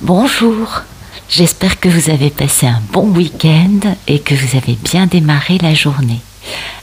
Bonjour, j'espère que vous avez passé un bon week-end et que vous avez bien démarré la journée.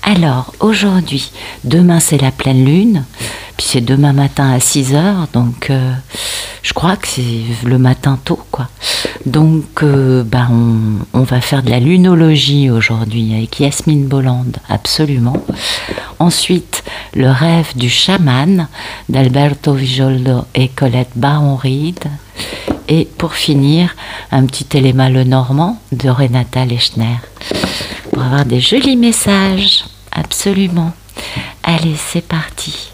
Alors aujourd'hui, demain c'est la pleine lune, puis c'est demain matin à 6 heures, donc je crois que c'est le matin tôt quoi. Donc on va faire de la lunologie aujourd'hui avec Yasmine Bolland, absolument. Ensuite, le rêve du chaman d'Alberto Vijoldo et Colette Baron-Reed. Et pour finir, un petit Téléma Lenormand de Renata Lechner. Pour avoir des jolis messages, absolument. Allez, c'est parti.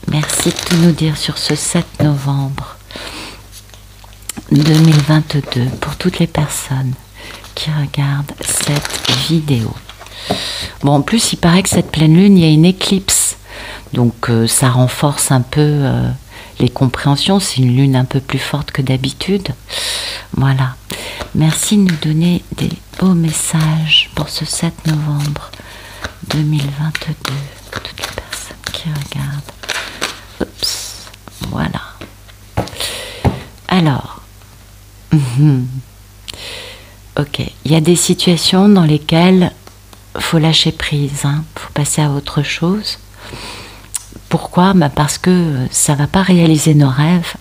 Merci de tout nous dire sur ce 7 novembre 2022 pour toutes les personnes qui regardent cette vidéo. Bon, en plus, il paraît que cette pleine lune, il y a une éclipse. Donc, ça renforce un peu les compréhensions. C'est une lune un peu plus forte que d'habitude. Voilà. Merci de nous donner des beaux messages pour ce 7 novembre 2022. Toutes les personnes qui regardent. Oups. Voilà. Alors. Ok. Il y a des situations dans lesquelles faut lâcher prise. Faut passer à autre chose. Pourquoi ? Parce que ça ne va pas réaliser nos rêves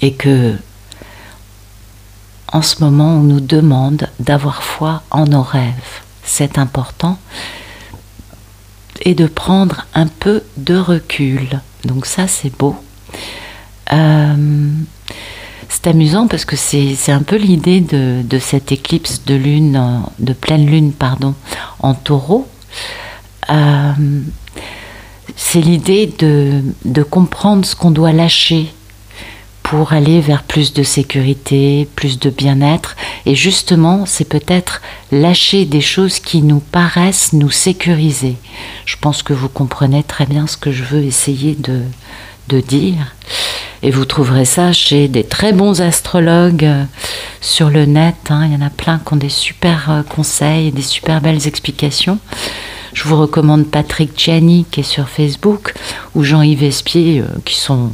et que en ce moment on nous demande d'avoir foi en nos rêves. C'est important et de prendre un peu de recul. Donc ça c'est beau. C'est amusant parce que c'est un peu l'idée de cette éclipse de lune, de pleine lune en Taureau. C'est l'idée de comprendre ce qu'on doit lâcher pour aller vers plus de sécurité, plus de bien-être. Et justement, c'est peut-être lâcher des choses qui nous paraissent nous sécuriser. Je pense que vous comprenez très bien ce que je veux essayer de dire. Et vous trouverez ça chez des très bons astrologues sur le net. Il y en a plein qui ont des super conseils et des super belles explications. Je vous recommande Patrick Gianni qui est sur Facebook ou Jean-Yves Espier qui sont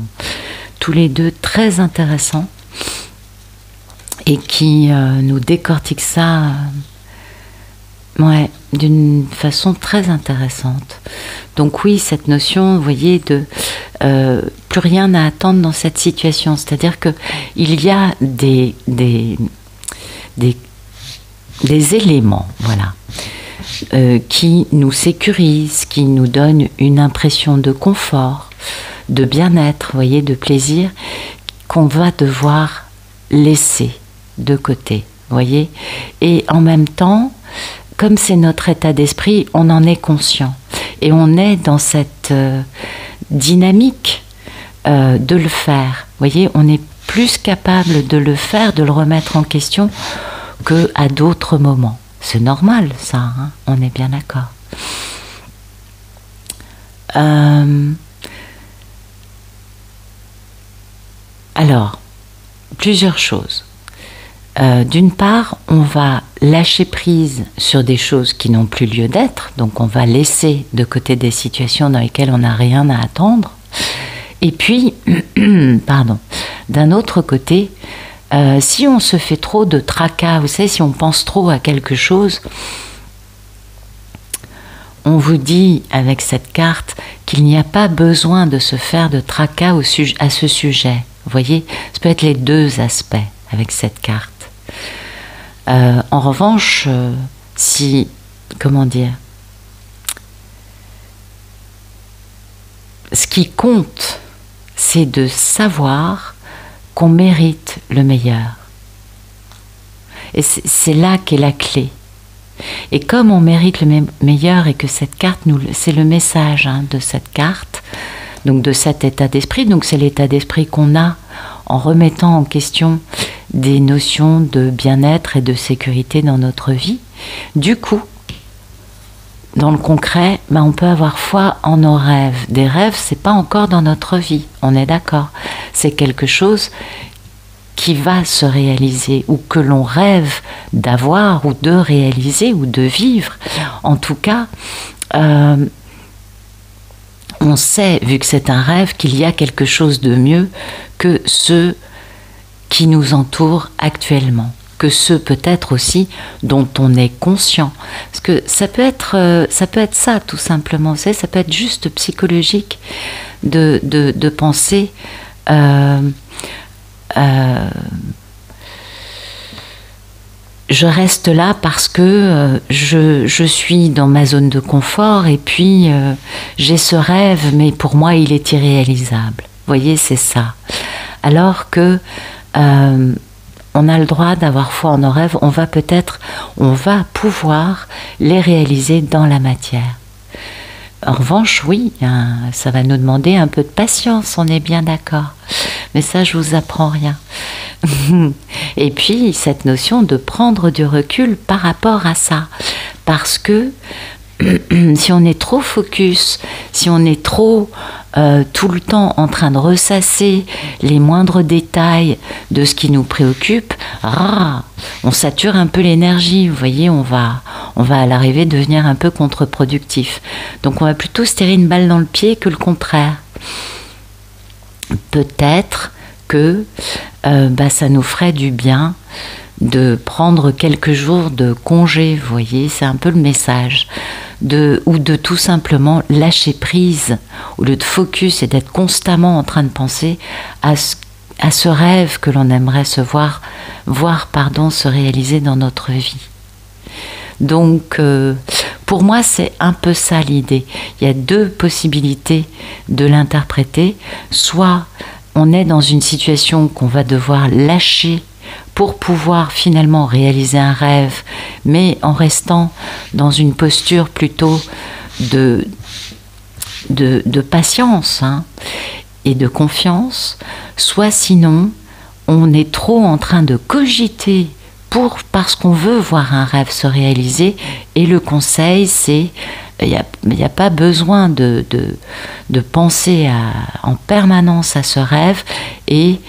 tous les deux très intéressants et qui nous décortiquent ça d'une façon très intéressante. Donc oui, cette notion, vous voyez, de plus rien à attendre dans cette situation. C'est-à-dire qu'il y a des éléments, voilà, qui nous sécurisent, qui nous donnent une impression de confort, de bien-être, vous voyez, de plaisir, qu'on va devoir laisser de côté, vous voyez. Et en même temps, comme c'est notre état d'esprit, on en est conscient. Et on est dans cette dynamique de le faire. Vous voyez, on est plus capable de le faire, de le remettre en question qu'à d'autres moments. C'est normal, ça, on est bien d'accord. Alors, plusieurs choses. D'une part, on va lâcher prise sur des choses qui n'ont plus lieu d'être, donc on va laisser de côté des situations dans lesquelles on n'a rien à attendre. Et puis, d'un autre côté, si on se fait trop de tracas, vous savez, si on pense trop à quelque chose, on vous dit avec cette carte qu'il n'y a pas besoin de se faire de tracas à ce sujet. Vous voyez, ça peut être les deux aspects avec cette carte. En revanche, ce qui compte, c'est de savoir qu'on mérite le meilleur. Et c'est là qu'est la clé. Et comme on mérite le meilleur et que cette carte, c'est le message de cette carte, donc de cet état d'esprit, donc c'est l'état d'esprit qu'on a en remettant en question des notions de bien-être et de sécurité dans notre vie. Du coup, dans le concret, on peut avoir foi en nos rêves. Des rêves, c'est pas encore dans notre vie, on est d'accord. C'est quelque chose qui va se réaliser ou que l'on rêve d'avoir ou de réaliser ou de vivre. En tout cas, on sait, vu que c'est un rêve, qu'il y a quelque chose de mieux que ceux qui nous entourent actuellement, que ceux peut-être aussi dont on est conscient. Parce que ça peut être ça tout simplement, vous savez, ça peut être juste psychologique de penser je reste là parce que je suis dans ma zone de confort et puis j'ai ce rêve, mais pour moi il est irréalisable. Vous voyez, c'est ça. Alors que on a le droit d'avoir foi en nos rêves, on va pouvoir les réaliser dans la matière. En revanche, oui, ça va nous demander un peu de patience, on est bien d'accord. Mais ça, je vous apprends rien. Et puis, cette notion de prendre du recul par rapport à ça. Parce que si on est trop focus, si on est trop tout le temps en train de ressasser les moindres détails de ce qui nous préoccupe, on sature un peu l'énergie, vous voyez, on va à l'arrivée devenir un peu contre-productif. Donc on va plutôt se tirer une balle dans le pied que le contraire. Peut-être que ça nous ferait du bien de prendre quelques jours de congé, vous voyez, c'est un peu le message, ou de tout simplement lâcher prise, au lieu de focus et d'être constamment en train de penser à ce rêve que l'on aimerait voir se réaliser dans notre vie. Donc, pour moi, c'est un peu ça l'idée. Il y a deux possibilités de l'interpréter. Soit on est dans une situation qu'on va devoir lâcher pour pouvoir finalement réaliser un rêve, mais en restant dans une posture plutôt de patience et de confiance, soit sinon on est trop en train de cogiter parce qu'on veut voir un rêve se réaliser, et le conseil c'est il n'y a pas besoin de penser en permanence à ce rêve, et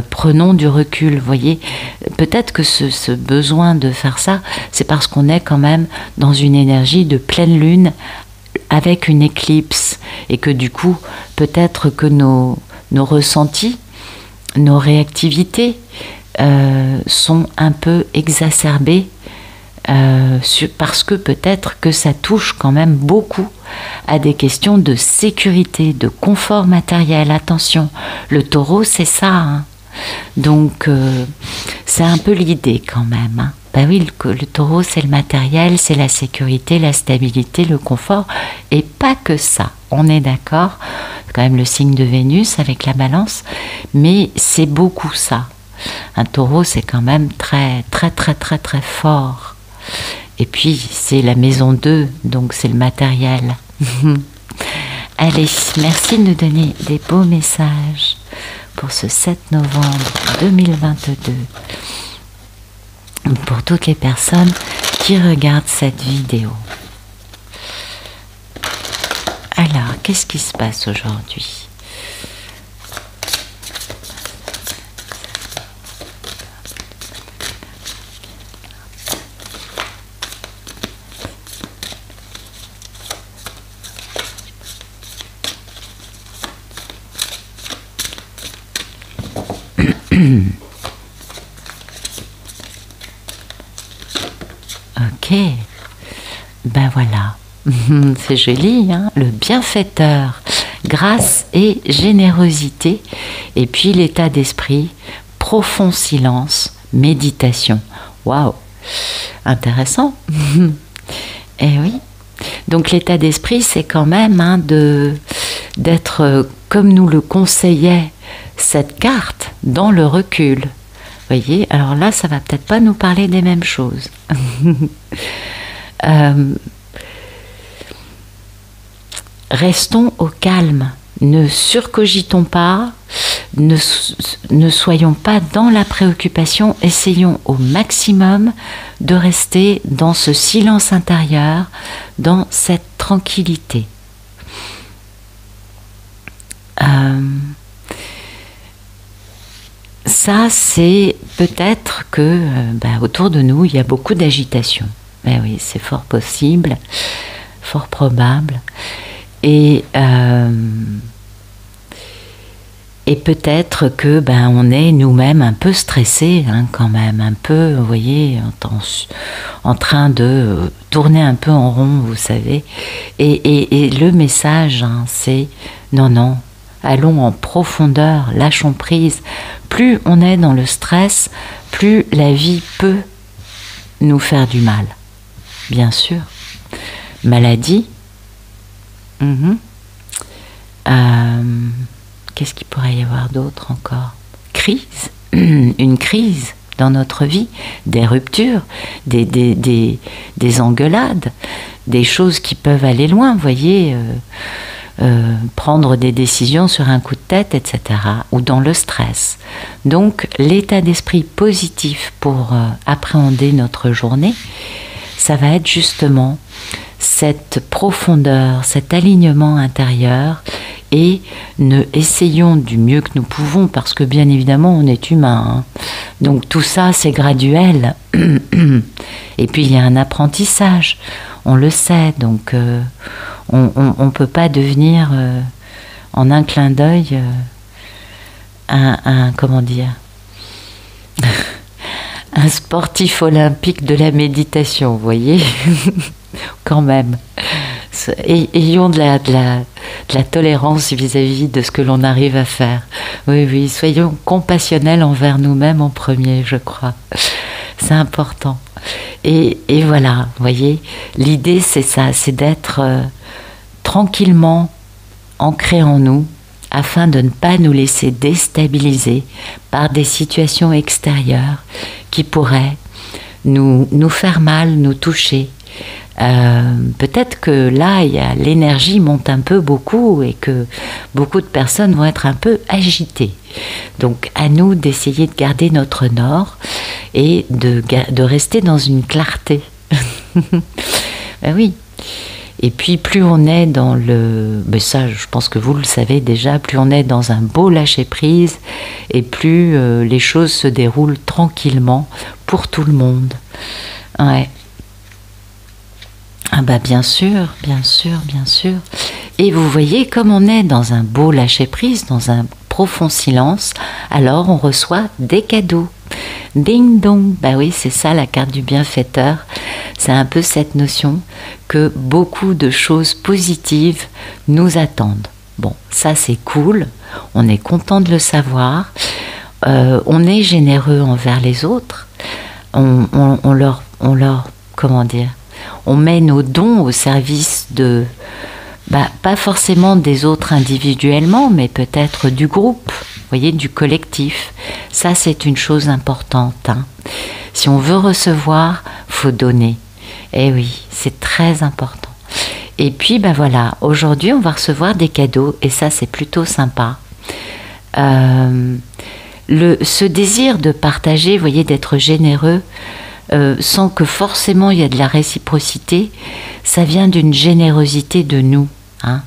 prenons du recul. Vous voyez, peut-être que ce besoin de faire ça, c'est parce qu'on est quand même dans une énergie de pleine lune avec une éclipse, et que du coup, peut-être que nos ressentis, nos réactivités sont un peu exacerbées, parce que peut-être que ça touche quand même beaucoup à des questions de sécurité, de confort matériel. Attention, le taureau c'est ça, donc c'est un peu l'idée quand même. Ben oui, le taureau c'est le matériel, c'est la sécurité, la stabilité, le confort, et pas que ça, on est d'accord, c'est quand même le signe de Vénus avec la balance, mais c'est beaucoup ça. Un taureau c'est quand même très très très très très fort. Et puis, c'est la maison 2, donc c'est le matériel. Allez, merci de nous donner des beaux messages pour ce 7 novembre 2022. Pour toutes les personnes qui regardent cette vidéo. Alors, qu'est-ce qui se passe aujourd'hui ? Ok, ben voilà, c'est joli, le bienfaiteur, grâce et générosité, et puis l'état d'esprit, profond silence, méditation. Waouh, intéressant. Eh oui, donc l'état d'esprit, c'est quand même d'être comme nous le conseillait cette carte, dans le recul. Voyez, alors là, ça va peut-être pas nous parler des mêmes choses. Restons au calme, ne surcogitons pas, ne soyons pas dans la préoccupation, essayons au maximum de rester dans ce silence intérieur, dans cette tranquillité. Ça, c'est peut-être que autour de nous, il y a beaucoup d'agitation. Ben oui, c'est fort possible, fort probable. Et peut-être que on est nous-mêmes un peu stressés, hein, quand même, un peu, vous voyez, en train de tourner un peu en rond, vous savez. Et le message, hein, c'est non, non, allons en profondeur, lâchons prise. Plus on est dans le stress, plus la vie peut nous faire du mal. Bien sûr. Maladie. Qu'est-ce qu'il pourrait y avoir d'autre encore? Crise. Une crise dans notre vie, des ruptures, des engueulades, des choses qui peuvent aller loin, vous voyez, prendre des décisions sur un coup de tête, etc., ou dans le stress. Donc, l'état d'esprit positif pour appréhender notre journée, ça va être justement cette profondeur, cet alignement intérieur, et essayons du mieux que nous pouvons, parce que bien évidemment on est humain, hein. Donc tout ça c'est graduel, et puis il y a un apprentissage, on le sait, donc on ne peut pas devenir en un clin d'œil comment dire, un sportif olympique de la méditation, vous voyez. Quand même, ayons de la tolérance vis-à-vis de ce que l'on arrive à faire. Oui, oui, soyons compassionnels envers nous-mêmes en premier, je crois. C'est important. Et voilà, vous voyez, l'idée c'est ça, c'est d'être tranquillement ancré en nous, afin de ne pas nous laisser déstabiliser par des situations extérieures qui pourraient nous faire mal, nous toucher. Peut-être que là, l'énergie monte un peu beaucoup et que beaucoup de personnes vont être un peu agitées. Donc à nous d'essayer de garder notre nord et de rester dans une clarté. Ben oui. Et puis plus on est dans mais ça je pense que vous le savez déjà, plus on est dans un beau lâcher-prise et plus les choses se déroulent tranquillement pour tout le monde. Ouais. Ah bah bien sûr, bien sûr, bien sûr. Et vous voyez, comme on est dans un beau lâcher-prise, dans un profond silence, alors on reçoit des cadeaux. Ding dong, bah oui, c'est ça la carte du bienfaiteur. C'est un peu cette notion que beaucoup de choses positives nous attendent. Bon, ça c'est cool, on est content de le savoir, on est généreux envers les autres, on leur, comment dire, on met nos dons au service de, pas forcément des autres individuellement, mais peut-être du groupe, vous voyez, du collectif. Ça, c'est une chose importante, hein. Si on veut recevoir, faut donner. Eh oui, c'est très important. Et puis, voilà, aujourd'hui, on va recevoir des cadeaux, et ça, c'est plutôt sympa. Ce désir de partager, vous voyez, d'être généreux, sans que forcément il y ait de la réciprocité, ça vient d'une générosité de nous, hein,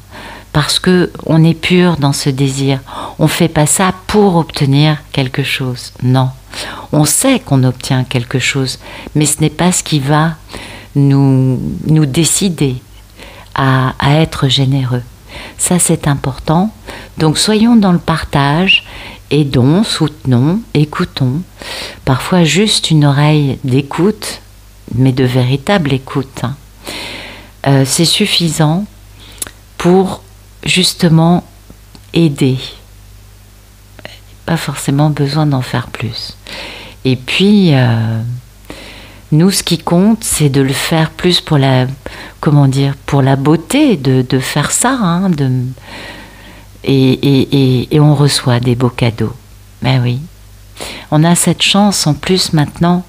parce que on est pur dans ce désir. On fait pas ça pour obtenir quelque chose, non. On sait qu'on obtient quelque chose, mais ce n'est pas ce qui va nous décider à être généreux. Ça c'est important. Donc soyons dans le partage. Aidons, soutenons, écoutons. Parfois juste une oreille d'écoute, mais de véritable écoute, hein. C'est suffisant pour justement aider. Pas forcément besoin d'en faire plus. Et puis, nous, ce qui compte, c'est de le faire plus pour la, comment dire, pour la beauté de faire ça, hein, et on reçoit des beaux cadeaux. Ben oui. On a cette chance en plus maintenant,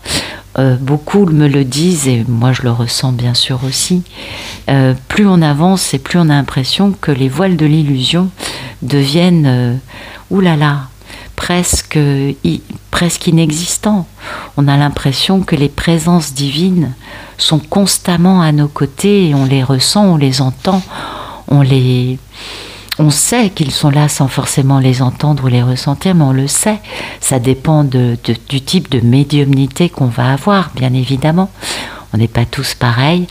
beaucoup me le disent et moi je le ressens bien sûr aussi, plus on avance et plus on a l'impression que les voiles de l'illusion deviennent, oulala, presque inexistants. On a l'impression que les présences divines sont constamment à nos côtés et on les ressent, on les entend, on sait qu'ils sont là sans forcément les entendre ou les ressentir, mais on le sait. Ça dépend du type de médiumnité qu'on va avoir, bien évidemment. On n'est pas tous pareils.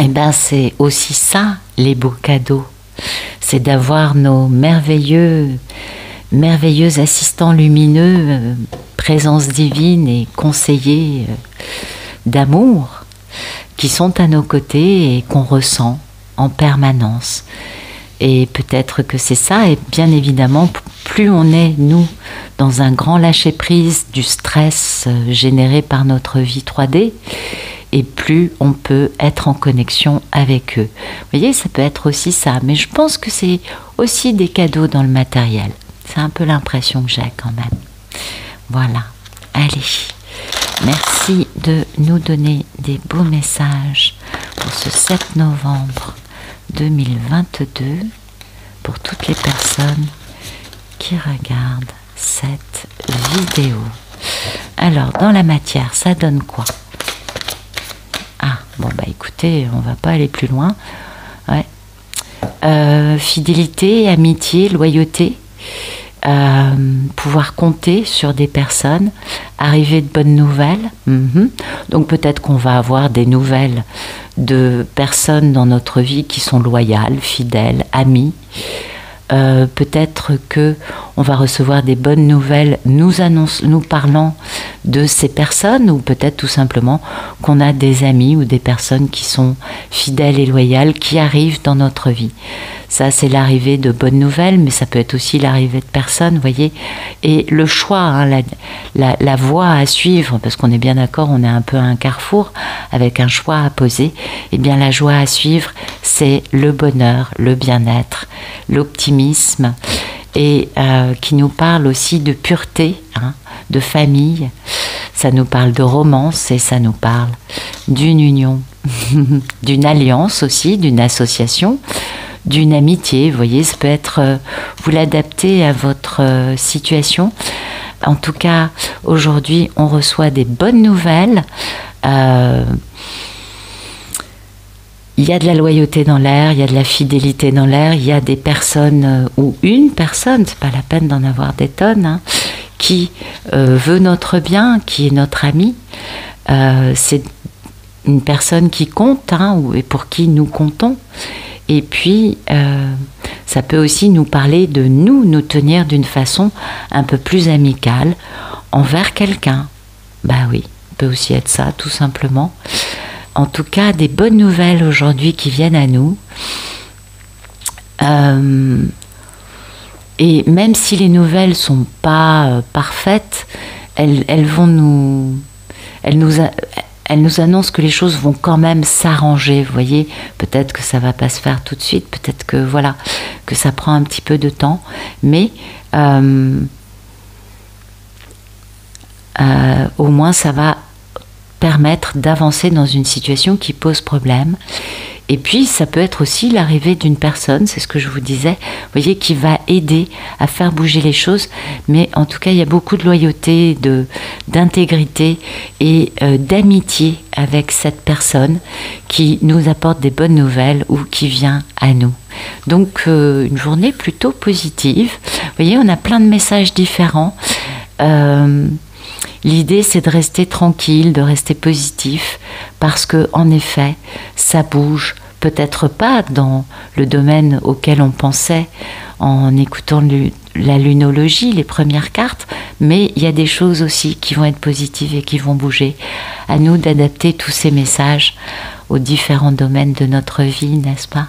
Eh ben, c'est aussi ça, les beaux cadeaux. C'est d'avoir nos merveilleux assistants lumineux, présence divine et conseillers d'amour qui sont à nos côtés et qu'on ressent en permanence. Et peut-être que c'est ça, et bien évidemment, plus on est, nous, dans un grand lâcher-prise du stress généré par notre vie 3D, et plus on peut être en connexion avec eux. Vous voyez, ça peut être aussi ça, mais je pense que c'est aussi des cadeaux dans le matériel. C'est un peu l'impression que j'ai quand même. Voilà, allez, merci de nous donner des beaux messages pour ce 7 novembre 2022, pour toutes les personnes qui regardent cette vidéo. Alors, dans la matière, ça donne quoi? Ah, bon, bah écoutez, on va pas aller plus loin. Ouais. Fidélité, amitié, loyauté, pouvoir compter sur des personnes, arrivée de bonnes nouvelles. Donc peut-être qu'on va avoir des nouvelles de personnes dans notre vie qui sont loyales, fidèles, amies. Peut-être que on va recevoir des bonnes nouvelles nous parlant de ces personnes, ou peut-être tout simplement qu'on a des amis ou des personnes qui sont fidèles et loyales qui arrivent dans notre vie. Ça, c'est l'arrivée de bonnes nouvelles, mais ça peut être aussi l'arrivée de personnes, vous voyez. Et le choix, hein, la voie à suivre, parce qu'on est bien d'accord, on est un peu à un carrefour avec un choix à poser. Eh bien, la joie à suivre, c'est le bonheur, le bien-être, l'optimisme, et qui nous parle aussi de pureté, hein, de famille. Ça nous parle de romance et ça nous parle d'une union, d'une alliance aussi, d'une association, d'une amitié. Vous voyez, ça peut être, vous l'adaptez à votre situation. En tout cas, aujourd'hui, on reçoit des bonnes nouvelles. Il y a de la loyauté dans l'air, il y a de la fidélité dans l'air, il y a des personnes, ou une personne, c'est pas la peine d'en avoir des tonnes, hein, qui veut notre bien, qui est notre ami. C'est une personne qui compte, hein, et pour qui nous comptons. Et puis, ça peut aussi nous parler de nous tenir d'une façon un peu plus amicale envers quelqu'un. Bah oui, ça peut aussi être ça, tout simplement. En tout cas, des bonnes nouvelles aujourd'hui qui viennent à nous. Et même si les nouvelles ne sont pas parfaites, elles nous annoncent que les choses vont quand même s'arranger. Vous voyez, peut-être que ça ne va pas se faire tout de suite, peut-être que voilà, que ça prend un petit peu de temps, mais au moins ça va permettre d'avancer dans une situation qui pose problème. Et puis ça peut être aussi l'arrivée d'une personne, c'est ce que je vous disais, vous voyez, qui va aider à faire bouger les choses. Mais en tout cas, il y a beaucoup de loyauté, d'intégrité et d'amitié avec cette personne qui nous apporte des bonnes nouvelles ou qui vient à nous. Donc une journée plutôt positive. Vous voyez, on a plein de messages différents. L'idée, c'est de rester tranquille, de rester positif, parce que en effet, ça bouge. Peut-être pas dans le domaine auquel on pensait en écoutant la lunologie, les premières cartes, mais il y a des choses aussi qui vont être positives et qui vont bouger. À nous d'adapter tous ces messages aux différents domaines de notre vie, n'est-ce pas?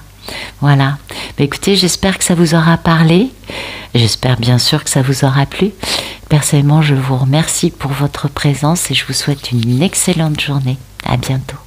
Voilà. Mais écoutez, j'espère que ça vous aura parlé. J'espère bien sûr que ça vous aura plu. Personnellement, je vous remercie pour votre présence et je vous souhaite une excellente journée. À bientôt.